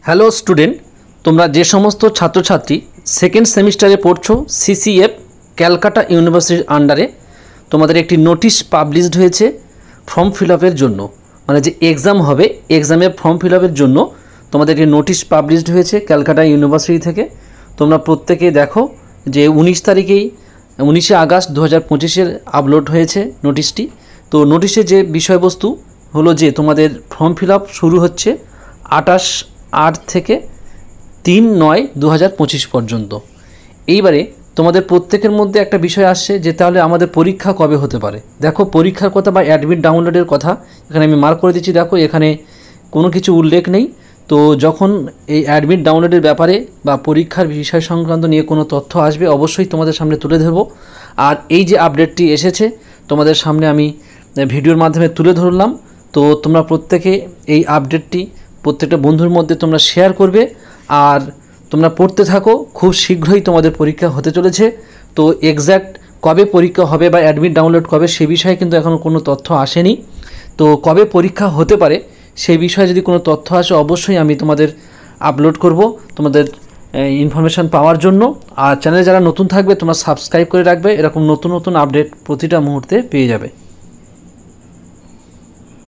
Hello student, তোমরা যে সমস্ত ছাত্রছাত্রী সেকেন্ড সেমিস্টারে পড়ছো সিসিএফ ক্যালকাটা ইউনিভার্সিটির আন্ডারে তোমাদের একটি নোটিশ পাবলিশড হয়েছে ফর্ম ফিল আপের জন্য। মানে যে এক্সাম হবে, এক্সামের ফর্ম ফিল আপের জন্য তোমাদের একটি নোটিশ পাবলিশড হয়েছে ক্যালকাটা ইউনিভার্সিটি থেকে। তোমরা প্রত্যেকে দেখো যে 19 তারিখেই 19শে আগস্ট 2025-এর আপলোড হয়েছে নোটিশটি। তো নোটিশে যে বিষয়বস্তু হলো যে তোমাদের ফর্ম ফিল আপ শুরু হচ্ছে 28/8 থেকে 3/9/2025 পর্যন্ত। এইবারে তোমাদের প্রত্যেকের মধ্যে একটা বিষয় আসছে যে তাহলে আমাদের পরীক্ষা কবে হতে পারে। দেখো পরীক্ষার কথা বা অ্যাডমিট ডাউনলোডের কথা এখানে আমি মার্ক করে দিচ্ছি। দেখো এখানে কোনো কিছু উল্লেখ নেই। তো যখন এই অ্যাডমিট ডাউনলোডের ব্যাপারে বা পরীক্ষার বিষয় সংক্রান্ত নিয়ে কোনো তথ্য আসবে অবশ্যই তোমাদের সামনে তুলে ধরবো। আর এই যে আপডেটটি এসেছে তোমাদের সামনে আমি ভিডিওর মাধ্যমে তুলে ধরলাম। তো তোমরা প্রত্যেকে এই আপডেটটি প্রত্যেকটা বন্ধুর মধ্যে তোমরা শেয়ার করবে আর তোমরা পড়তে থাকো। খুব শীঘ্রই তোমাদের পরীক্ষা হতে চলেছে। তো এক্স্যাক্ট কবে পরীক্ষা হবে বা অ্যাডমিট ডাউনলোড কবে সে বিষয়ে কিন্তু এখনও কোনো তথ্য আসেনি। তো কবে পরীক্ষা হতে পারে সেই বিষয়ে যদি কোনো তথ্য আসে অবশ্যই আমি তোমাদের আপলোড করব তোমাদের ইনফরমেশান পাওয়ার জন্য। আর চ্যানেলে যারা নতুন থাকবে তোমরা সাবস্ক্রাইব করে রাখবে, এরকম নতুন নতুন আপডেট প্রতিটা মুহূর্তে পেয়ে যাবে।